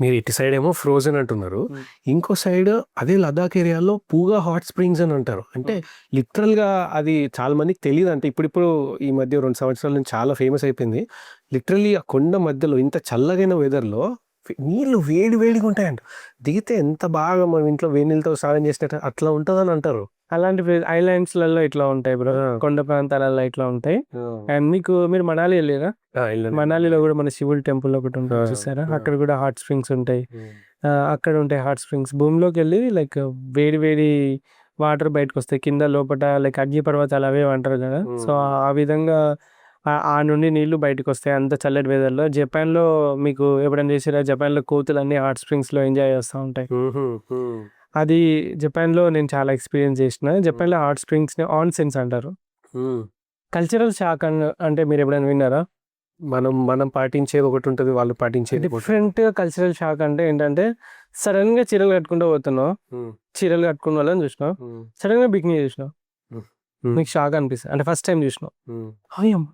మీరు ఇటు సైడ్ ఏమో ఫ్రోజన్ అంటున్నారు, ఇంకో సైడ్ అదే లదాఖ్ ఏరియాలో పూగా హాట్ స్ప్రింగ్స్ అని అంటారు. అంటే లిటరల్గా అది చాలా మందికి తెలియదు. అంటే ఇప్పుడిప్పుడు ఈ మధ్య 2 సంవత్సరాల నుంచి చాలా ఫేమస్ అయిపోయింది. లిటరల్లీ ఆ కొండ మధ్యలో ఇంత చల్లగైన వెదర్లో నీళ్ళు వేడి వేడిగా ఉంటాయంట. దిగితే ఎంత బాగా మనం ఇంట్లో వేడి నీళ్ళతో స్నానం చేసినట్టు అట్లా ఉంటుందని అంటారు. అలాంటి ఐలాండ్స్లలో ఇట్లా ఉంటాయి బ్రో, కొండ ప్రాంతాలలో ఇట్లా ఉంటాయి. అండ్ మీరు మనాలి వెళ్ళారా? మనాలిలో కూడా మన శివుడి టెంపుల్ ఒకటి ఉంటుంది చూసారా, అక్కడ కూడా హాట్ స్ప్రింగ్స్ ఉంటాయి. అక్కడ ఉంటాయి హాట్ స్ప్రింగ్స్. భూమిలోకి వెళ్ళి లైక్ వేడి వేడి వాటర్ బయటకు వస్తాయి కింద లోపల, లైక్ అగ్ని పర్వతాలు అవే అంటారు కదా. సో ఆ విధంగా ఆ నుండి నీళ్లు బయటకు వస్తాయి అంత చల్లటి వెదర్లో. జపాన్లో మీకు ఎప్పుడైనా చేసారా? జపాన్లో కోతులు అన్ని హాట్ స్ప్రింగ్స్లో ఎంజాయ్ చేస్తూ ఉంటాయి. అది జపాన్లో నేను చాలా ఎక్స్పీరియన్స్ చేసిన. జపాన్లో హాట్ స్ప్రింగ్స్ని ఆన్సెన్స్ అంటారు. కల్చరల్ షాక్ అంటే మీరు ఎప్పుడైనా విన్నారా? మనం పాటించేది ఒకటి ఉంటుంది, వాళ్ళు పాటించేది డిఫరెంట్. కల్చరల్ షాక్ అంటే ఏంటంటే సడన్ గా చీరలు కట్టుకుంటూ పోతున్నావు, చీరలు కట్టుకున్న వాళ్ళని చూసినావు, సడన్ గా బికినీ చూసినావు, నీకు షాక్ అనిపిస్తుంది. అంటే ఫస్ట్ టైం చూసినావు, అయ్యమ్మ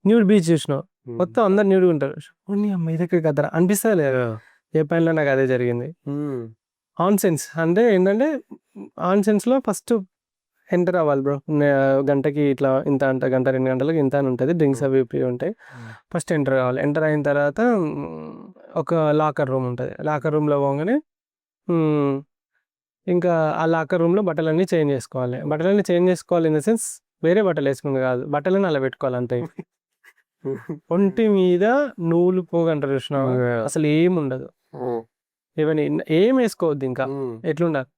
న్యూడ్ బీచ్ చూసినావు, మొత్తం అందరు న్యూడ్ ఉంటారు, అమ్మ ఇదెక్కడికి కదరా అనిపిస్తుంది లేదా? జపాన్లో నాకు అదే జరిగింది. ఆన్సెన్స్ అంటే ఏంటంటే ఆన్సెన్స్లో ఫస్ట్ ఎంటర్ అవ్వాలి బ్రో. గంటకి ఇట్లా ఇంత అంట, గంట 2 గంటలకు ఇంత అని ఉంటుంది, డ్రింక్స్ అవి ఇవి ఉంటాయి. ఫస్ట్ ఎంటర్ కావాలి. ఎంటర్ అయిన తర్వాత ఒక లాకర్ రూమ్ ఉంటుంది. లాకర్ రూమ్లో పోగానే ఇంకా ఆ లాకర్ రూమ్లో బట్టలన్నీ చేంజ్ చేసుకోవాలి. బట్టలన్నీ చేంజ్ చేసుకోవాలి ఇన్ ద సెన్స్ వేరే బట్టలు వేసుకుంది కాదు, బట్టలని అలా పెట్టుకోవాలి అంతే. ఒంటి మీద నూలు పోగంటారు చూసినావు, అసలు ఏముండదు, ఈవెన్ ఏం వేసుకోవద్దు. ఇంకా ఎట్లుండాలి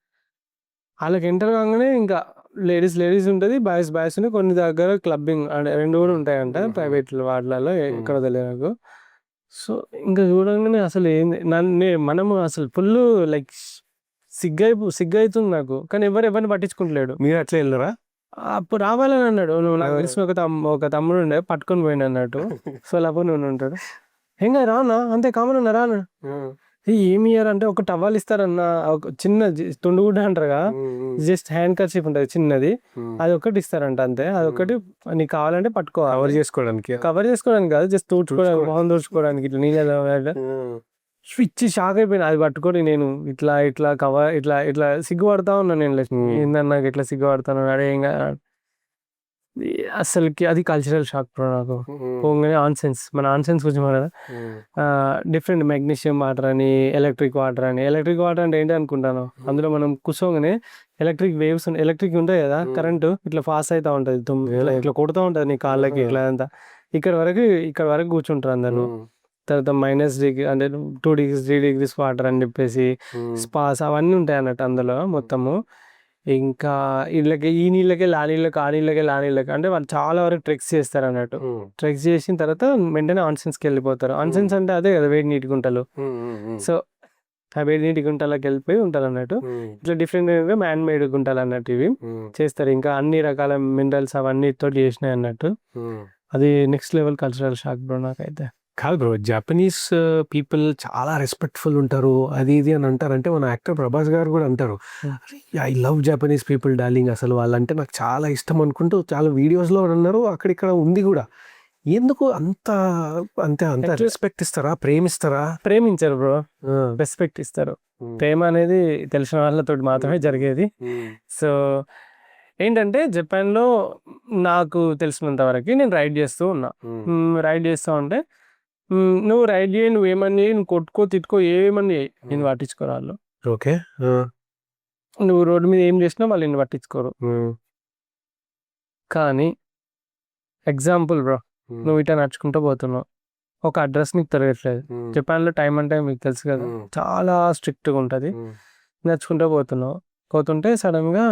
వాళ్ళకి ఎంటర్ కాగానే ఇంకా లేడీస్ ఉంటుంది, బాయ్స్ ఉంది. కొన్ని దగ్గర క్లబ్బింగ్ అంటే 2 కూడా ఉంటాయంట, ప్రైవేట్ వాటిలలో ఎక్కడ తెలియదు నాకు. సో ఇంకా చూడగానే అసలు ఏంది మనము అసలు ఫుల్ లైక్ సిగ్గైతుంది నాకు. కానీ ఎవరిని పట్టించుకుంటలేడు. మీరు అట్లా వెళ్ళరా? అప్పుడు రావాలని అన్నాడు. నువ్వు నాకు తెలిసిన ఒక తమ్ముడు ఉండే పట్టుకొని పోయిన అన్నట్టు. సో లేకపోతే నువ్వు ఉంటాడు, ఏం కాదు రానా, అంతే కామన్ ఉన్నా రాను. ఏమి ఇయ్యారు అంటే ఒక టవల్ ఇస్తారన్న, ఒక చిన్న తుండుగుడ్డ అంటారుగా, జస్ట్ హ్యాండ్ కర్చీఫ్ ఉంటుంది చిన్నది, అది ఒకటి ఇస్తారంట అంతే. అదొకటి నీకు కావాలంటే పట్టుకో, కవర్ చేసుకోవడానికి కాదు, జస్ట్ తుడుచుకోవడానికి, మొహం తుడుచుకోవడానికి ఇట్లా నీళ్ళ స్విచ్. షాక్ అయిపోయినా అది పట్టుకొని. నేను ఇట్లా కవర్ ఇట్లా సిగ్గుపడతా ఉన్నా. నేను ఏందన్నా ఇట్లా సిగ్గుపడతాను, అడే ఇంకా అసలుకి అది కల్చరల్ షాక్ బ్రో నాకు. పోగానే మన ఆన్సెన్స్ గురించి మన డిఫరెంట్ మెగ్నీషియం వాటర్ అని, ఎలక్ట్రిక్ వాటర్ అంటే ఏంటి అనుకుంటాను, అందులో మనం కూర్చోగానే ఎలక్ట్రిక్ వేవ్స్ ఎలక్ట్రిక్ ఉంటాయి కదా, కరెంటు ఇట్లా ఫాస్ట్ అవుతా ఉంటుంది, ఇట్లా కొడుతూ ఉంటుంది నీ కాళ్ళకి ఇట్లా అంతా. ఇక్కడ వరకు కూర్చుంటారు అందరు. తర్వాత -3 అంటే 2 degrees 3 degrees వాటర్ అని చెప్పేసి స్పాస్ అవన్నీ ఉంటాయి అన్నట్టు అందులో మొత్తము. ఇంకా వీళ్ళకి ఈ నీళ్ళకి ఆ నీళ్ళకి అంటే వాళ్ళు చాలా వరకు ట్రెక్స్ చేస్తారు అన్నట్టు. ట్రెక్స్ చేసిన తర్వాత వెంటనే ఆన్సెన్స్కి వెళ్ళిపోతారు. ఆన్సెన్స్ అంటే అదే కదా, వేడి నీటి గుంటలు. సో ఆ వేడి నీటి గుంటలకు వెళ్ళిపోయి ఉంటారు అన్నట్టు. ఇట్లా డిఫరెంట్ మ్యాన్ మేడ్ గుంటలు అన్నట్టు ఇవి చేస్తారు. ఇంకా అన్ని రకాల మినరల్స్ అవన్నీ తోటి చేసినాయి అన్నట్టు. అది next level cultural shock bro నాకైతే. కాదు బ్రో, జపనీస్ పీపుల్ చాలా రెస్పెక్ట్ఫుల్ ఉంటారు, అది ఇది అని అంటారు. అంటే మన యాక్టర్ ప్రభాస్ గారు కూడా అంటారు, I love Japanese people darling, అసలు వాళ్ళంటే నాకు చాలా ఇష్టం అనుకుంటూ చాలా వీడియోస్లో అన్నారు. అక్కడిక్కడ ఉంది కూడా. ఎందుకు అంత రెస్పెక్ట్ ఇస్తారా, ప్రేమించారు బ్రో, రెస్పెక్ట్ ఇస్తారు. ప్రేమ అనేది తెలిసిన వాళ్ళతో మాత్రమే జరిగేది. సో ఏంటంటే జపాన్లో నాకు తెలిసినంత వరకు నేను రైడ్ చేస్తూ ఉంటే, నువ్వు రైడ్ చేయి, నువ్వేమని నువ్వు కొట్టుకో తిట్టుకో ఏమని నేను పట్టించుకోరాళ్ళు. ఓకే, నువ్వు రోడ్డు మీద ఏం చేసినా వాళ్ళు నిన్ను పట్టించుకోరు. కానీ ఎగ్జాంపుల్ బ్రో, నువ్వు ఇట్లా నడుచుకుంటూ పోతున్నావు, ఒక అడ్రస్ నీకు తిరగట్లేదు. జపాన్లో టైం అంటే మీకు తెలుసు కదా, చాలా స్ట్రిక్ట్గా ఉంటుంది. నడుచుకుంటూ పోతుంటే సడన్గా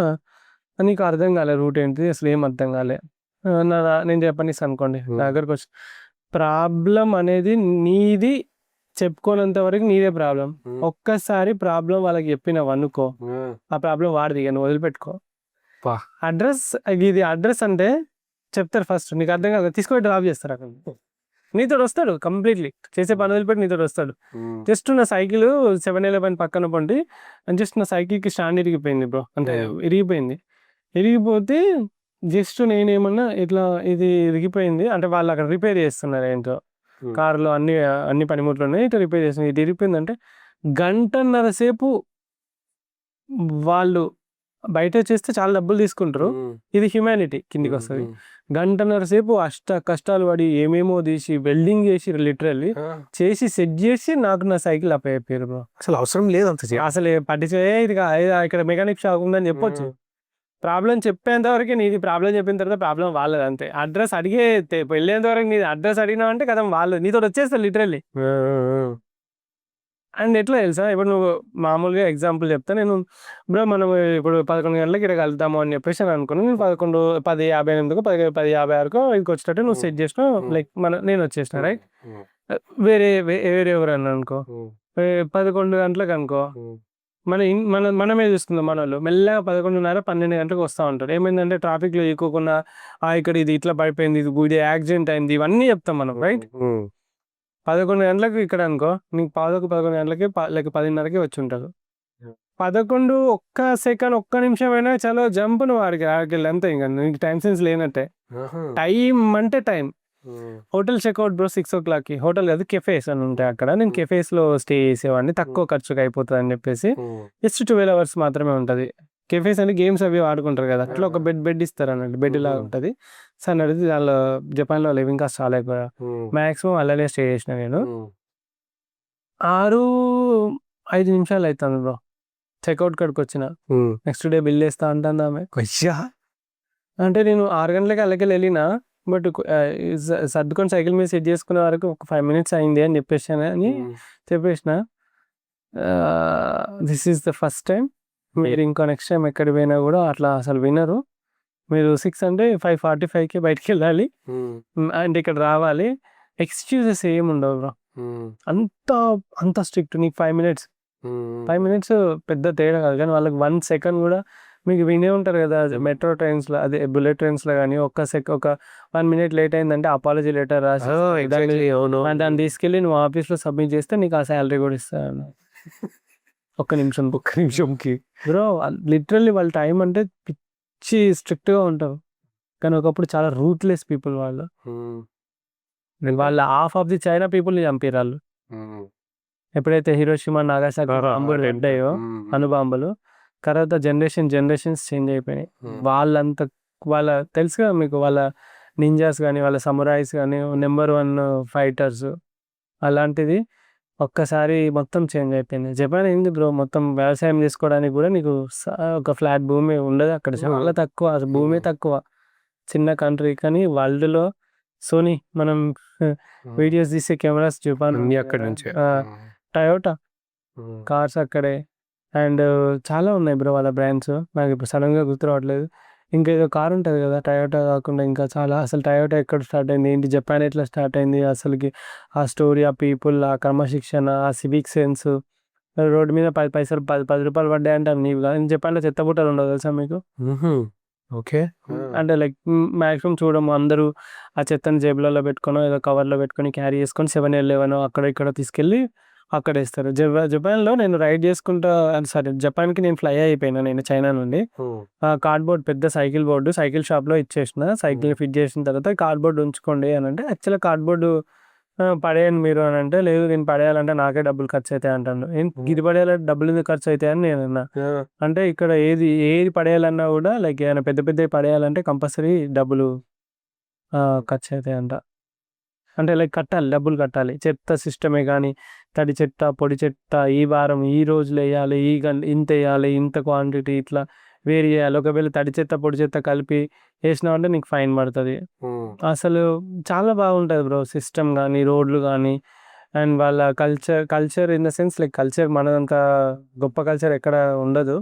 నీకు అర్థం కాలే రూట్ ఏంటిది, అసలు ఏం అర్థం కాలే. నేను జపనీస్ అనుకోండి, నా దగ్గరకు వచ్చి ప్రాబ్లం అనేది నీది చెప్పుకోనంత వరకు నీదే ప్రాబ్లం. ఒక్కసారి ప్రాబ్లం వాళ్ళకి చెప్పినావు అనుకో, ఆ ప్రాబ్లం వాడిది, నువ్వు వదిలిపెట్టుకో. ఇది అడ్రస్ అంటే చెప్తారు ఫస్ట్, నీకు అర్థం కాదు తీసుకొని డ్రాప్ చేస్తారు అక్కడ. నీతో వస్తాడు కంప్లీట్లీ, చేసే పని వదిలిపెట్టి నీతో వస్తాడు. జస్ట్ నా సైకిల్ 7-Eleven పక్కన పండి, జస్ట్ నా సైకిల్కి స్టాండ్ ఇరిగిపోయింది బ్రో, అంటే ఇరిగిపోతే జస్ట్ నేనేమన్నా ఇట్లా ఇది ఇరిగిపోయింది అంటే వాళ్ళు అక్కడ రిపేర్ చేస్తున్నారు ఏంటో. కార్లో అన్ని పనిముట్లు ఉన్నాయి, ఇటు రిపేర్ చేసిన. ఇది ఇరిపోయిందంటే గంటన్నర సేపు వాళ్ళు బయట చేస్తే చాలా డబ్బులు తీసుకుంటారు, ఇది హ్యుమానిటీ కిందికి వస్తుంది. గంటన్నర సేపు కష్టాలు పడి ఏమేమో తీసి వెల్డింగ్ చేసి లిటరల్లీ చేసి సెట్ చేసి నాకు నా సైకిల్ అప్పయ్యారు బ్రో. అసలు అవసరం లేదు అంత అసలు పట్టించే ఇది ఇక్కడ మెకానిక్ షాప్ ఉందని చెప్పొచ్చు. ప్రాబ్లం చెప్పేంత వరకు నీది, ప్రాబ్లం చెప్పిన తర్వాత ప్రాబ్లం వాళ్ళది అంతే. అడ్రస్ అడిగే వెళ్ళేంత వరకు నీది అడ్రస్ అడిగినా అంటే కదా వాళ్ళు నీతో వచ్చేస్తారు లిటరల్లీ. అండ్ ఎట్లా తెలుసా, ఇప్పుడు నువ్వు మామూలుగా ఎగ్జాంపుల్ చెప్తా నేను, బ్రో మనం ఇప్పుడు 11 గంటలకు ఇక్కడ కలుద్దాము అని చెప్పేసి అని అనుకున్నాను. నేను 10:58కో 10:56కో ఇక్కడికి వచ్చేటట్టు నువ్వు సెట్ చేసినావు, లైక్ నేను వచ్చేసిన రైట్. వేరే ఎవరన్నా అనుకో 11 గంటలకు అనుకో, మనమే చూసుకుందాం. మన వాళ్ళు మెల్లగా 11:30, 12 గంటలకు వస్తూ ఉంటారు. ఏమైందంటే ట్రాఫిక్లో ఎక్కువకుండా ఇక్కడ ఇది ఇట్లా పడిపోయింది, ఇది యాక్సిడెంట్ అయింది, ఇవన్నీ చెప్తాం మనం రైట్. 11 గంటలకు ఇక్కడ అనుకో, నీకు 11 గంటలకి లేక 10:30కి వచ్చి ఉంటారు. 11 ఒక్క సెకండ్ ఒక్క నిమిషం అయినా చాలా జంప్ నువ్వు ఆడికి అంతే. ఇంకా నీకు టైం సెన్స్ లేనట్టే. టైం అంటే టైం. హోటల్ చెక్అవుట్ బ్రో 6 o'clockకి, హోటల్ కాదు కెఫేస్ అని ఉంటాయి అక్కడ. నేను కెఫేస్లో స్టే చేసేవాడిని, తక్కువ ఖర్చుగా అయిపోతుంది అని చెప్పేసి. జస్ట్ 12 hours మాత్రమే ఉంటుంది. కెఫేస్ అని గేమ్స్ అవి ఆడుకుంటారు కదా, అట్లా ఒక బెడ్ ఇస్తారు అన్నట్టు, బెడ్ లాగా ఉంటుంది. సార్ అడిగితే దానిలో జపాన్లో లివింగ్ కాస్ట్ చాలా ఎక్కువ, మ్యాక్సిమం అలానే స్టే చేసిన నేను. 6-5 నిమిషాలు అవుతుంది బ్రో చెక్అవుట్ కాడికి వచ్చిన. నెక్స్ట్ డే బిల్ వేస్తా అంటుంది ఆమె. అంటే నేను 6 గంటలకి అలాగే వెళ్ళినా, బట్ సర్దుకొని సైకిల్ మీద సెట్ చేసుకునే వరకు ఒక 5 minutes అయింది అని చెప్పేసిన. This is the first time. మీరు ఇంకో నెక్స్ట్ టైం ఎక్కడికి పోయినా కూడా అట్లా అసలు వినరు. మీరు 6 అంటే 5:45కి బయటికి వెళ్ళాలి అంటే ఇక్కడ రావాలి. ఎక్స్క్యూజెస్ ఏమి ఉండవు బ్రో, అంత స్ట్రిక్ట్. నీకు 5 minutes పెద్ద తేడా కాదు, కానీ వాళ్ళకి 1 second కూడా. మీకు వినే ఉంటారు కదా మెట్రో ట్రైన్స్లో, అదే బుల్లెట్ ట్రైన్స్లో కానీ ఒక 1 minute లేట్ అయిందంటే అపాలజీ లెటర్ రాసి దాన్ని తీసుకెళ్ళి నువ్వు ఆఫీస్లో సబ్మిట్ చేస్తే నీకు ఆ శాలరీ కూడా ఇస్తాను. ఒక్క నిమిషంకి బ్రో. లిటరల్లీ వాళ్ళ టైం అంటే పిచ్చి స్ట్రిక్ట్గా ఉంటారు, కానీ ఒకప్పుడు చాలా రూట్లెస్ పీపుల్ వాళ్ళు. హాఫ్ ఆఫ్ ది చైనా పీపుల్ని చంపారు వాళ్ళు. ఎప్పుడైతే హిరోషిమా నాగాసాకి బాంబులు రెడ్డాయో, అణుబాంబులు, తర్వాత జనరేషన్స్ చేంజ్ అయిపోయినాయి. వాళ్ళ తెలుసు కదా మీకు, వాళ్ళ నింజాస్ కానీ వాళ్ళ సమురాయిస్ కానీ నెంబర్ 1 ఫైటర్స్. అలాంటిది ఒక్కసారి మొత్తం చేంజ్ అయిపోయింది. జపాన్ ఏంది బ్రో, మొత్తం వ్యవసాయం చేసుకోవడానికి కూడా నీకు ఒక ఫ్లాట్ భూమి ఉండదు అక్కడ, చాలా తక్కువ, భూమి తక్కువ, చిన్న కంట్రీ. కానీ వరల్డ్లో సోనీ మనం వీడియోస్ తీసే కెమెరాస్ జపాన్ అక్కడ నుంచి, టయోటా కార్స్ అక్కడే, అండ్ చాలా ఉన్నాయి బ్రో వాళ్ళ బ్రాండ్స్. నాకు ఇప్పుడు సడన్గా గుర్తు రావట్లేదు. ఇంకా ఏదో కార్ ఉంటుంది కదా టయోటా కాకుండా ఇంకా చాలా. అసలు టయోటా ఎక్కడ స్టార్ట్ అయింది, ఏంటి, జపాన్ ఎట్లా స్టార్ట్ అయింది, అసలుకి ఆ స్టోరీ, ఆ పీపుల్, ఆ క్రమశిక్షణ, ఆ సివిక్ సెన్స్. రోడ్డు మీద 10 పైసలు 10 రూపాయలు పడ్డాయి అంటారు నీవు కాదు. జపాన్లో చెత్తబుట్టలు ఉండవు తెలుసా మీకు. ఓకే. అంటే లైక్ మ్యాక్సిమం చూడము, అందరూ ఆ చెత్తని జేబులలో పెట్టుకొని ఏదో కవర్లో పెట్టుకొని క్యారీ చేసుకొని 7-Eleven అక్కడ ఇక్కడ తీసుకెళ్ళి అక్కడ వేస్తారు. జపాన్లో నేను రైడ్ చేసుకుంటా, సారీ జపాన్కి నేను ఫ్లై అయిపోయినా నేను చైనా నుండి. కార్డ్బోర్డ్ పెద్ద సైకిల్ షాప్లో ఇచ్చేసిన, సైకిల్ ఫిట్ చేసిన తర్వాత కార్డ్బోర్డ్ ఉంచుకోండి అని అంటే, యాక్చువల్గా కార్డ్బోర్డు పడేయండి మీరు అని అంటే, లేదు నేను పడేయాలంటే నాకే డబ్బులు ఖర్చు అవుతాయి అంటాను. ఇది పడేయాలంటే డబ్బులు ఎందుకు ఖర్చు అవుతాయి అని నేను అన్నా. అంటే ఇక్కడ ఏది పడేయాలన్నా కూడా లైక్ ఏమైనా పెద్దవి పడేయాలంటే కంపల్సరీ డబ్బులు ఖర్చు అవుతాయి అంట. అంటే లైక్ డబ్బులు కట్టాలి. చెత్త సిస్టమే కానీ తడి చెత్త, పొడి చెత్త ఈ వారం ఈ రోజులు వేయాలి, ఇంత వేయాలి, ఇంత క్వాంటిటీ ఇట్లా వేరు చేయాలి. ఒకవేళ తడి చెత్త పొడి చెత్త కలిపి వేసినావు అంటే నీకు ఫైన్ పడుతుంది. అసలు చాలా బాగుంటుంది బ్రో సిస్టమ్ కానీ, రోడ్లు కానీ. అండ్ వాళ్ళ culture in the sense like culture మనదంత గొప్ప కల్చర్ ఎక్కడ ఉండదు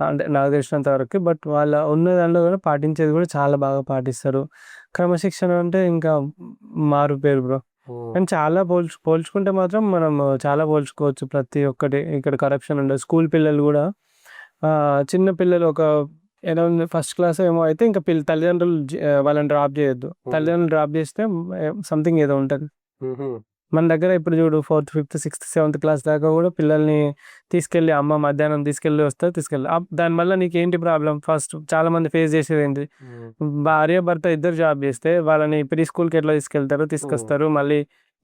అంటే నాకు తెలిసినంత వరకు. బట్ వాళ్ళ ఉన్న దాంట్లో కూడా పాటించేది కూడా చాలా బాగా పాటిస్తారు. క్రమశిక్షణ అంటే ఇంకా మారు పేరు బ్రో. అండ్ చాలా పోల్చుకుంటే మాత్రం మనం చాలా పోల్చుకోవచ్చు ప్రతి ఒక్కటి. ఇక్కడ కరప్షన్ ఉండదు. స్కూల్ పిల్లలు కూడా చిన్న పిల్లలు ఒక ఫస్ట్ క్లాస్ ఏమో అయితే ఇంకా తల్లిదండ్రులు వాళ్ళని డ్రాప్ చేయొద్దు. తల్లిదండ్రులు డ్రాప్ చేస్తే సంథింగ్ ఏదో ఉంటుంది. మన దగ్గర ఇప్పుడు చూడు 4th, 5th, 6th, 7th class దాకా కూడా పిల్లల్ని తీసుకెళ్ళి అమ్మ మధ్యాహ్నం తీసుకెళ్ళి దానివల్ల నీకేంటి ప్రాబ్లం? ఫస్ట్ చాలా మంది ఫేస్ చేసేది ఏంటి, భార్య భర్త ఇద్దరు జాబ్ చేస్తే వాళ్ళని ప్రీ స్కూల్కి ఎట్లా తీసుకొస్తారు, మళ్ళీ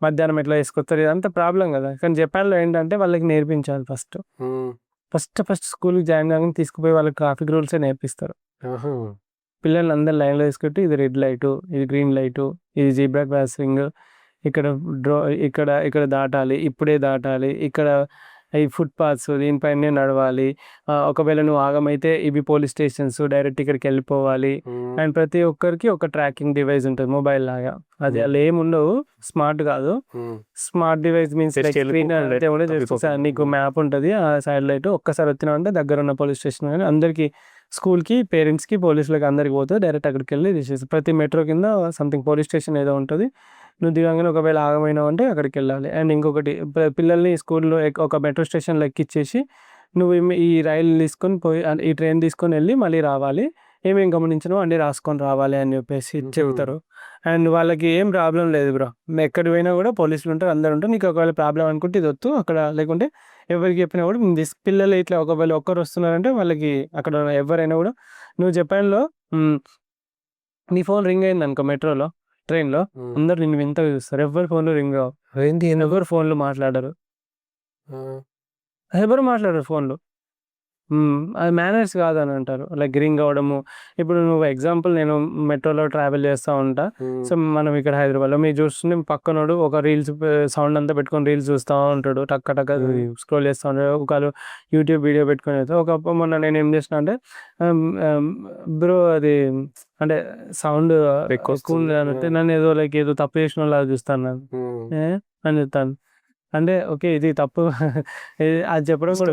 మధ్యాహ్నం ఎట్లా తీసుకొస్తారు ఇదంతా ప్రాబ్లం కదా. కానీ జపాన్లో ఏంటంటే వాళ్ళకి నేర్పించాలి ఫస్ట్ స్కూల్కి జాయిన్ కాగానే తీసుకుపోయి వాళ్ళకి ట్రాఫిక్ రూల్సే నేర్పిస్తారు. పిల్లల్ని అందరు లైన్లో తీసుకొట్టి ఇది రెడ్ లైటు, ఇది గ్రీన్ లైటు, ఇది జీబ్రా క్రాసింగ్, ఇక్కడ డ్రో ఇక్కడ ఇక్కడ దాటాలి, ఇప్పుడే దాటాలి, ఇక్కడ ఈ ఫుట్ పాత్స్ దీనిపైనే నడవాలి, ఒకవేళ నువ్వు ఆగమైతే ఇవి పోలీస్ స్టేషన్స్, డైరెక్ట్ ఇక్కడికి వెళ్ళిపోవాలి. అండ్ ప్రతి ఒక్కరికి ఒక ట్రాకింగ్ డివైస్ ఉంటుంది మొబైల్ లాగా. అది అలా ఏముండవు, స్మార్ట్ కాదు. స్మార్ట్ డివైస్ మీన్స్ నీకు మ్యాప్ ఉంటుంది, ఆ సైడ్ లైట్ ఒక్కసారి వచ్చినామంటే దగ్గర ఉన్న పోలీస్ స్టేషన్ కానీ అందరికి స్కూల్కి, పేరెంట్స్కి, పోలీసులకి అందరికి పోతుంది. డైరెక్ట్ అక్కడికి వెళ్ళి తీసేసి ప్రతి మెట్రో కింద సంథింగ్ పోలీస్ స్టేషన్ ఏదో ఉంటుంది. నువ్వు దిగంగానే ఒకవేళ ఆగమైనావు అంటే అక్కడికి వెళ్ళాలి. అండ్ ఇంకొకటి పిల్లల్ని స్కూల్లో ఒక మెట్రో స్టేషన్లో ఎక్కిచ్చేసి నువ్వు ఈ రైలు తీసుకొని పోయి ఈ ట్రైన్ తీసుకొని వెళ్ళి మళ్ళీ రావాలి, ఏమేమి గమనించినావు అన్నీ రాసుకొని రావాలి అని చెప్పేసి చెబుతారు. అండ్ వాళ్ళకి ఏం ప్రాబ్లం లేదు బ్రో, ఎక్కడికి పోయినా కూడా పోలీసులు ఉంటారు, అందరు ఉంటారు. నీకు ఒకవేళ ప్రాబ్లం అనుకుంటే ఇది వద్దు అక్కడ, లేకుంటే ఎవరికి చెప్పినా కూడా పిల్లలు ఇట్లా ఒకవేళ ఒక్కరు వస్తున్నారంటే వాళ్ళకి అక్కడ ఎవరైనా కూడా నువ్వు జపాన్లో నీ ఫోన్ రింగ్ అయింది అనుకో మెట్రోలో, ట్రైన్లో, అందరు నిన్ను వింతగా చూస్తారు. ఎవరి ఫోన్లో రింగ్ అవ్వవు, ఎవరు ఫోన్లో మాట్లాడరు, ఎవరు మాట్లాడరు ఫోన్లో. అది మేనర్స్ కాదని అంటారు, లైక్ రింగ్ అవ్వడము. ఇప్పుడు నువ్వు ఎగ్జాంపుల్ నేను మెట్రోలో ట్రావెల్ చేస్తూ ఉంటా. సో మనం ఇక్కడ హైదరాబాద్లో మీరు చూస్తుంటే పక్కనోడు ఒక రీల్స్ సౌండ్ అంతా పెట్టుకొని రీల్స్ చూస్తూ ఉంటాడు, టక్క టక్క స్క్రోల్ చేస్తూ ఉంటాడు. ఒకళ్ళు యూట్యూబ్ వీడియో పెట్టుకొని వెళ్తాడు. ఒకప్పుడు మొన్న నేను ఏం చేసిన అంటే బ్రో అది అంటే సౌండ్ ఎక్కువ ఉంది అంటే నన్ను ఏదో లైక్ ఏదో తప్పు చేసిన వాళ్ళ చూస్తాను నేను అని చెప్తాను. అంటే ఓకే ఇది తప్పు అది చెప్పడం కూడా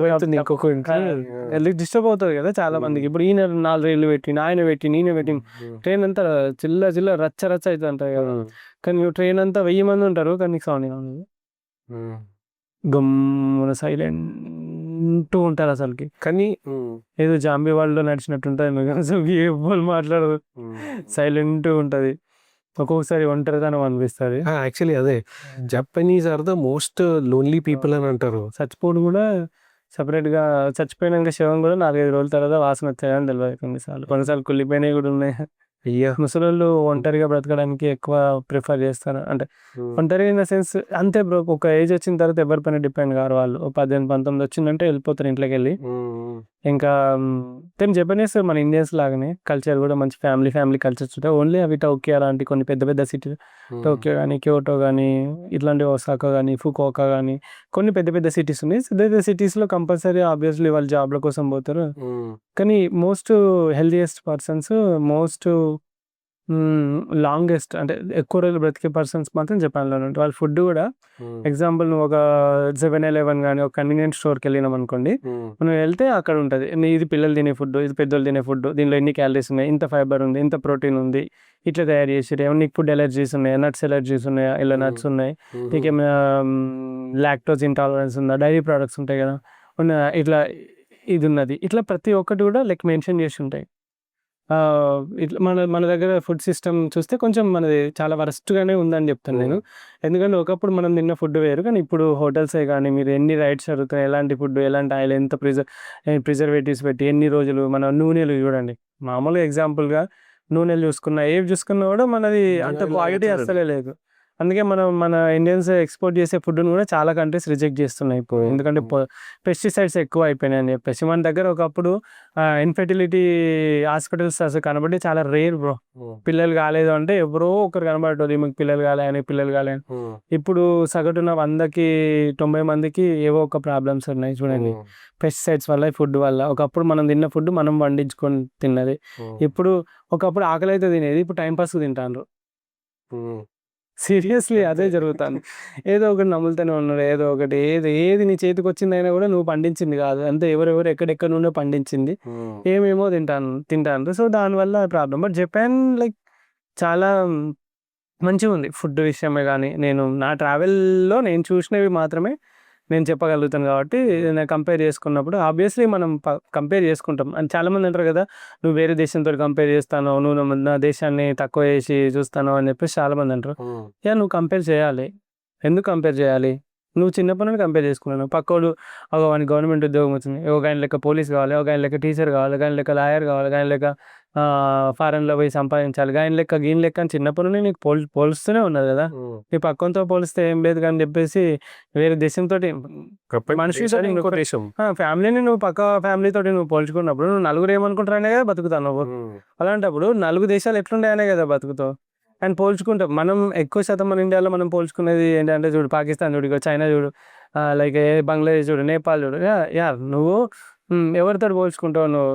డిస్టర్బ్ అవుతుంది కదా చాలా మందికి. ఇప్పుడు ఈయన 4 రీళ్ళు పెట్టిండు, ఆయన పెట్టిండు. ట్రైన్ అంతా చిల్ల రచ్చ అవుతుంది అంటారు కదా. కానీ ట్రైన్ అంతా 1000 మంది ఉంటారు, కానీ నీకు సౌండ్ ఉంది, గమ్మున సైలెంట్ ఉంటారు అసలుకి. కానీ ఏదో జాంబీ వాళ్ళలో నడిచినట్టు ఉంటుంది, ఎవరు మాట్లాడదు, సైలెంట్ ఉంటుంది. ఒక్కొక్కసారి ఒంటరితనం అనిపిస్తుంది. యాక్చువల్లీ అదే Japanese are the most lonely people అని అంటారు. చచ్చిపోవడం కూడా సపరేట్గా, చచ్చిపోయినాక శవం కూడా 4-5 రోజుల తర్వాత వాసన వచ్చాయని తెలియదు. కొన్నిసార్లు కుళ్ళిపోయినవి కూడా ఉన్నాయి. ముసలోళ్ళు ఒంటరిగా బ్రతకడానికి ఎక్కువ ప్రిఫర్ చేస్తారు. అంటే ఒంటరిగా ఇన్ ద సెన్స్ అంతే బ్రో, ఒక ఏజ్ వచ్చిన తర్వాత ఎవరి పైన డిపెండ్ కారు వాళ్ళు. 18-19 వచ్చిందంటే వెళ్ళిపోతారు ఇంట్లోకి వెళ్ళి. ఇంకా జపనీస్ మన ఇండియన్స్ లాగానే కల్చర్ కూడా మంచి ఫ్యామిలీ కల్చర్స్ ఉంటాయి. ఓన్లీ అవి టోక్యో అలాంటి కొన్ని పెద్ద సిటీస్, టోక్యో కానీ, క్యోటో కానీ, ఇట్లాంటి ఒసాకా కానీ, ఫుకుఓకా కానీ కొన్ని పెద్ద సిటీస్ ఉన్నాయి. పెద్ద సిటీస్లో కంపల్సరీ ఆబ్వియస్లీ వాళ్ళు జాబ్ల కోసం పోతారు. కానీ most healthiest persons, most longest అంటే ఎక్కువ రోజులు బ్రతికే పర్సన్స్ మాత్రం జపాన్లోనే ఉంటారు. వాళ్ళ ఫుడ్ కూడా ఎగ్జాంపుల్ నువ్వు ఒక 7-Eleven కానీ ఒక కన్వీనియంట్ స్టోర్కి వెళ్ళినాం అనుకోండి, మనం వెళ్తే అక్కడ ఉంటుంది ఇది పిల్లలు తినే ఫుడ్, ఇది పెద్దోళ్ళు తినే ఫుడ్, దీనిలో ఎన్ని క్యాలరీస్ ఉన్నాయి, ఇంత ఫైబర్ ఉంది, ఇంత ప్రోటీన్ ఉంది, ఇట్లా తయారు చేసి ఏమన్నా నీకు ఫుడ్ ఎలర్జీస్ ఉన్నాయా, నట్స్ ఎలర్జీస్ ఉన్నాయా, ఇలా నట్స్ ఉన్నాయి, నీకేమైనా లాక్టోజ్ ఇంటాలరెన్స్ ఉందా, డైరీ ప్రోడక్ట్స్ ఉంటాయి కదా ఇట్లా ఇది ఉన్నది, ఇట్లా ప్రతి ఒక్కటి కూడా లైక్ మెన్షన్ చేసి ఉంటాయి. ఇట్లా మన దగ్గర ఫుడ్ సిస్టమ్ చూస్తే కొంచెం మనది చాలా వరస్ట్గానే ఉందని చెప్తాను నేను. ఎందుకంటే ఒకప్పుడు మనం తిన్న ఫుడ్ వేరు, కానీ ఇప్పుడు హోటల్సే కానీ మీరు ఎన్ని రైడ్స్ జరుగుతాయి, ఎలాంటి ఫుడ్, ఎలాంటి ఆయిల్, ఎంత ప్రిజర్వేటివ్స్ పెట్టి ఎన్ని రోజులు. మన నూనెలు చూడండి, మామూలుగా ఎగ్జాంపుల్గా నూనెలు ఏవి చూసుకున్నా కూడా మనది అంత క్వాలిటీ అస్సలే లేదు. అందుకే మన ఇండియన్స్ ఎక్స్పోర్ట్ చేసే ఫుడ్ని కూడా చాలా కంట్రీస్ రిజెక్ట్ చేస్తున్నాయి ఇప్పుడు. ఎందుకంటే పెస్టిసైడ్స్ ఎక్కువ అయిపోయినాయి అని చెప్పేసి. మన దగ్గర ఒకప్పుడు ఇన్ఫెర్టిలిటీ హాస్పిటల్స్ అసలు కనబడి చాలా రేర్ బ్రో. పిల్లలు కాలేదు అంటే ఎవరో ఒకరు కనబడేది, మీకు పిల్లలు కాలేని. ఇప్పుడు సగటున 100కి 90 మందికి ఏవో ఒక ప్రాబ్లమ్స్ ఉన్నాయి చూడండి, పెస్టిసైడ్స్ వల్ల, ఫుడ్ వల్ల. ఒకప్పుడు మనం తిన్న ఫుడ్ మనం వండించుకొని తిన్నది. ఒకప్పుడు ఆకలి అయితే తినేది, ఇప్పుడు టైంపాస్కి తింటాను. సీరియస్లీ అదే జరుగుతుంది. ఏదో ఒకటి నమ్ములుతూనే ఉన్నారు, ఏదో ఒకటి. ఏది నీ చేతికి వచ్చిందైనా కూడా నువ్వు పండించింది కాదు, అంతే ఎవరెవరు ఎక్కడెక్కడ నుండో పండించింది, ఏమేమో తింటాను. సో దానివల్ల ప్రాబ్లం. బట్ జపాన్ లైక్ చాలా మంచిగా ఉంది ఫుడ్ విషయమే. కానీ నేను నా ట్రావెల్లో నేను చూసినవి మాత్రమే నేను చెప్పగలుగుతాను. కాబట్టి నేను కంపేర్ చేసుకున్నప్పుడు ఆబ్వియస్లీ మనం కంపేర్ చేసుకుంటాం. అని చాలామంది అంటారు కదా, నువ్వు వేరే దేశంతో కంపేర్ చేస్తాను, నువ్వు నా దేశాన్ని తక్కువ చేసి చూస్తాను అని చెప్పేసి చాలామంది అంటారు. నువ్వు కంపేర్ చేయాలి. ఎందుకు కంపేర్ చేయాలి? నువ్వు చిన్నప్పటి నుండి కంపేర్ చేసుకున్నాను. పక్కోడు వానికి గవర్నమెంట్ ఉద్యోగం వచ్చింది, ఒక ఆయన లెక్క పోలీస్ కావాలి, ఒక ఆయన లెక్క టీచర్ కావాలి, ఒక ఆయన లెక్క లాయర్ కావాలి, ఒక ఆయన లెక్క ఫారెన్లో పోయి సంపాదించాలి, ఆయన లెక్క గీన్ లెక్క అని చిన్నప్పటి నుండి నీకు పోలుస్తూనే ఉన్నది కదా. నీ పక్కంతో పోలిస్తే ఏం లేదు కానీ చెప్పేసి వేరే దేశంతో మనిషితో ఇంకో దేశం. ఫ్యామిలీని నువ్వు పక్క ఫ్యామిలీతో నువ్వు పోల్చుకున్నప్పుడు నువ్వు నలుగురు ఏమనుకుంటారనే కదా బతుకుతావు నువ్వు. అలాంటప్పుడు 4 దేశాలు ఎట్లుంటాయనే కదా బతుకుతావు. అండ్ పోల్చుకుంటాం మనం ఎక్కువ శాతం మన ఇండియాలో మనం పోల్చుకునేది ఏంటంటే చూడు, పాకిస్తాన్ చూడు, ఇక చైనా చూడు, లైక్ బంగ్లాదేశ్ చూడు, నేపాల్ చూడు. యా నువ్వు ఎవరితో పోల్చుకుంటావు? నువ్వు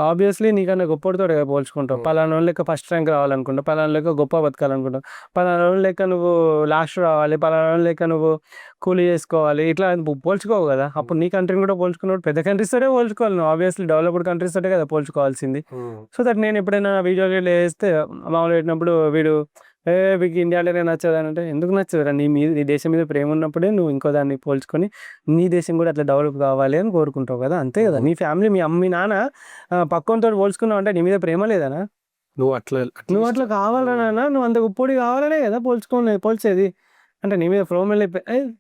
ఆబ్వియస్లీ నీకన్నా గొప్పడితో పోల్చుకుంటావు. పలానా వాళ్ళ లెక్క ఫస్ట్ ర్యాంక్ రావాలనుకుంటావు, పలానా లెక్క గొప్ప బతకాలనుకుంటావు, పలానా వాళ్ళ లెక్క నువ్వు లాస్ట్ రావాలి, పలానా వాళ్ళ లెక్క నువ్వు కూలీ చేసుకోవాలి. ఇట్లా పోల్చుకోవు కదా. అప్పుడు నీ కంట్రీని కూడా పోల్చుకున్నప్పుడు పెద్ద కంట్రీస్ తోటే పోల్చుకోవాలి నువ్వు. ఆబ్వియస్లీ డెవలప్డ్ కంట్రీస్ తోటే కదా పోల్చుకోవాల్సింది. సో దట్ నేను ఎప్పుడైనా వీడియోలు వేస్తే మామూలు పెట్టినప్పుడు వీడు వీడికి ఇండియాలోనే నచ్చదు అని అంటే, ఎందుకు నచ్చదురా? నీ దేశం మీద ప్రేమ ఉన్నప్పుడే నువ్వు ఇంకో దాన్ని పోల్చుకొని నీ దేశం కూడా అట్లా డెవలప్ కావాలి అని కోరుకుంటావు కదా. అంతే కదా. నీ ఫ్యామిలీ మీ అమ్మ మీ నాన్న పక్కనతో పోల్చుకున్నావు అంటే నీ మీద ప్రేమ లేదనా? నువ్వు అట్లా కావాలన్నా, నువ్వు అంత గొప్పడి కావాలనే కదా పోల్చేది. అంటే నీ మీద ఫ్లోమెల్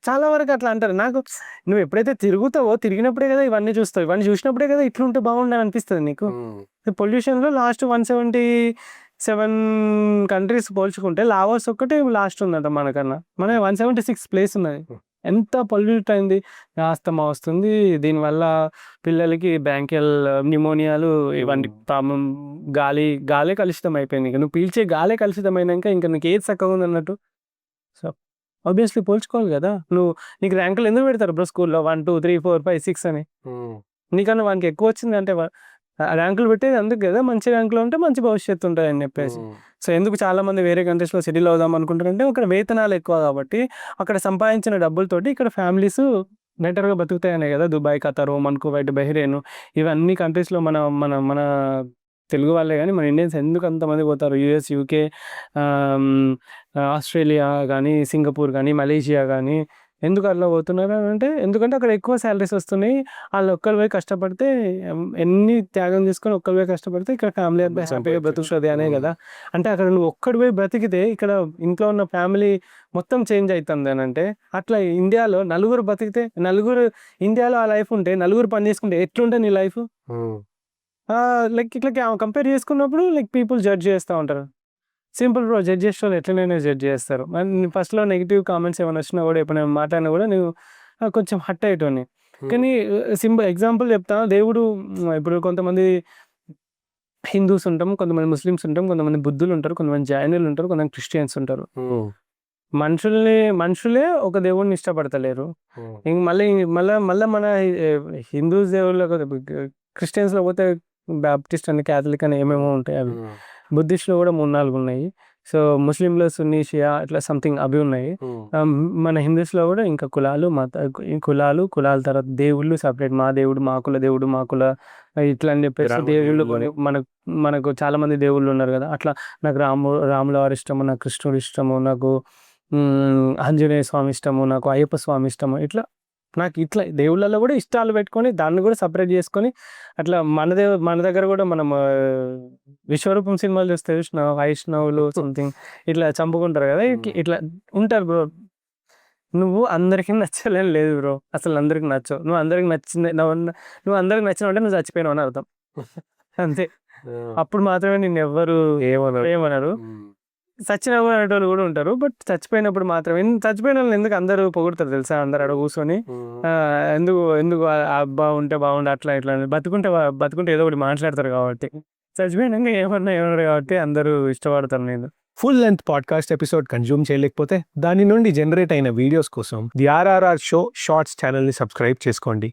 చాలా వరకు అట్లా అంటారు. నాకు నువ్వు ఎప్పుడైతే తిరుగుతావో తిరిగినప్పుడే కదా ఇవన్నీ చూస్తావు, ఇవన్నీ చూసినప్పుడే కదా ఇట్లుంటే బాగుండని అనిపిస్తుంది నీకు. పొల్యూషన్లో లాస్ట్ 177 కంట్రీస్ పోల్చుకుంటే లావోస్ ఒక్కటే లాస్ట్ ఉందంట మనకన్నా. మన 176 ప్లేస్ ఉన్నది. ఎంత పొల్యూట్ అయింది, ఆస్తమా వస్తుంది దీనివల్ల, పిల్లలకి బ్రాంకియల్ న్యూమోనియాలు, ఇవన్నీ ప్రాబ్లం. గాలే కలుషితం అయిపోయింది. ఇంకా నువ్వు పీల్చే గాలే కలుషితమైనాక ఇంకా నీకు ఏది చక్కగా ఉంది అన్నట్టు. సో ఆబ్వియస్లీ పోల్చుకోవాలి కదా. నీకు ర్యాంకులు ఎందుకు పెడతారు బ్రో స్కూల్లో 1 2 3 4 5 6 అని? నీకన్నా వానికి ఎక్కువ వచ్చింది అంటే ర్యాంకులు పెట్టేది అందుకు కదా, మంచి ర్యాంకులు ఉంటే మంచి భవిష్యత్తు ఉంటుంది అని చెప్పేసి. సో ఎందుకు చాలా మంది వేరే కంట్రీస్లో సెటిల్ అవుదాం అనుకుంటారంటే అక్కడ వేతనాలు ఎక్కువ కాబట్టి అక్కడ సంపాదించిన డబ్బులతోటి ఇక్కడ ఫ్యామిలీస్ బెటర్గా బతుకుతాయనే కదా. Dubai, Qatar, Oman, Kuwait, Bahrain, ఇవన్నీ కంట్రీస్లో మన మన మన తెలుగు వాళ్ళే కానీ మన ఇండియన్స్ ఎందుకు అంతమంది పోతారు? యూఎస్, యూకే, ఆస్ట్రేలియా కానీ, సింగపూర్ కానీ, మలేషియా కానీ ఎందుకు అట్లా పోతున్నారు అని అంటే, ఎందుకంటే అక్కడ ఎక్కువ శాలరీస్ వస్తున్నాయి. వాళ్ళు ఒక్కరి పోయి కష్టపడితే, ఎన్ని త్యాగం చేసుకొని ఒక్కరి పోయి కష్టపడితే ఇక్కడ ఫ్యామిలీ హ్యాపీగా బ్రతుకుతుంది అనే కదా. అంటే అక్కడ నువ్వు ఒక్కడి పోయి బ్రతికితే ఇక్కడ ఇంట్లో ఉన్న ఫ్యామిలీ మొత్తం చేంజ్ అవుతుంది అని అంటే, అట్లా ఇండియాలో నలుగురు బతికితే, ఇండియాలో ఆ లైఫ్ ఉంటే నలుగురు పని చేసుకుంటే ఎట్లుంటే నీ లైఫ్? లైక్ ఇట్లా కంపేర్ చేసుకున్నప్పుడు లైక్ పీపుల్ జడ్జ్ చేస్తూ ఉంటారు. సింపుల్ బ్రో, జడ్జ్ చేసే వాళ్ళు ఎట్లనైనా జడ్జ్ చేస్తారు. ఫస్ట్లో నెగిటివ్ కామెంట్స్ ఏమైనా వచ్చినా కూడా, ఎప్పుడైనా మాట్లాడినా కూడా నువ్వు కొంచెం హట్ అయ్యేటోని. కానీ ఎగ్జాంపుల్ చెప్తాను. దేవుడు ఇప్పుడు కొంతమంది హిందూస్ ఉంటాం, కొంతమంది ముస్లిమ్స్ ఉంటాం, కొంతమంది బుద్ధులు ఉంటారు, కొంతమంది జైనులు ఉంటారు, కొంతమంది క్రిస్టియన్స్ ఉంటారు. మనుషులే ఒక దేవుడిని ఇష్టపడతలేరు. ఇంక మళ్ళీ మన హిందూస్ దేవుళ్ళు, క్రిస్టియన్స్లో పోతే బ్యాప్టిస్ట్ అని, క్యాథలిక్ అని ఏమేమో ఉంటాయి. అవి బుద్ధిస్ట్లో కూడా 3-4 ఉన్నాయి. సో ముస్లింలో సున్నీ, షియా ఇట్లా సంథింగ్ అవి ఉన్నాయి. మన హిందూస్లో కూడా ఇంకా కులాల తర్వాత దేవుళ్ళు సపరేట్. మా దేవుడు, మా కుల దేవుడు, మా కుల ఇట్లా అని చెప్పేసి దేవుళ్ళు మనకు చాలా మంది దేవుళ్ళు ఉన్నారు కదా. అట్లా నాకు రాముల వారి ఇష్టము, నాకు కృష్ణుడు ఇష్టము, నాకు ఆంజనేయ స్వామి ఇష్టము, నాకు అయ్యప్ప స్వామి ఇష్టము. నాకు ఇట్లా దేవుళ్ళలో కూడా ఇష్టాలు పెట్టుకొని దాన్ని కూడా సపరేట్ చేసుకొని అట్లా మన దగ్గర కూడా మనం విశ్వరూపం సినిమాలు చూస్తే వైష్ణవులు సంథింగ్ ఇట్లా చంపుకుంటారు కదా. ఇట్లా ఉంటారు బ్రో. నువ్వు అందరికీ నచ్చలేని లేదు బ్రో, అసలు అందరికి నచ్చవు. నువ్వు అందరికి నచ్చినావు అంటే నువ్వు చచ్చిపోయినావు అని అర్థం. అంతే. అప్పుడు మాత్రమే నిన్ను ఎవ్వరు ఏమనరు. చచ్చినప్పుడు అనేటోళ్ళు కూడా ఉంటారు, బట్ చచ్చిపోయినప్పుడు మాత్రమే. చచ్చిపోయిన వాళ్ళని ఎందుకు అందరూ పొగుడతారు తెలుసా? అందరు అక్కడ కూర్చొని ఎందుకు అబ్బా ఉంటే బాగుండే అట్లా ఇట్లా. బతుకుంటే ఏదో ఒకటి మాట్లాడతారు కాబట్టి. చచ్చిపోయినాక ఏమన్నారు కాబట్టి అందరూ ఇష్టపడతారు. నేను full length podcast episode consume చేయలేకపోతే దాని నుండి జనరేట్ అయిన వీడియోస్ కోసం ది RRR షో షార్ట్స్ ఛానల్ని సబ్స్క్రైబ్ చేసుకోండి.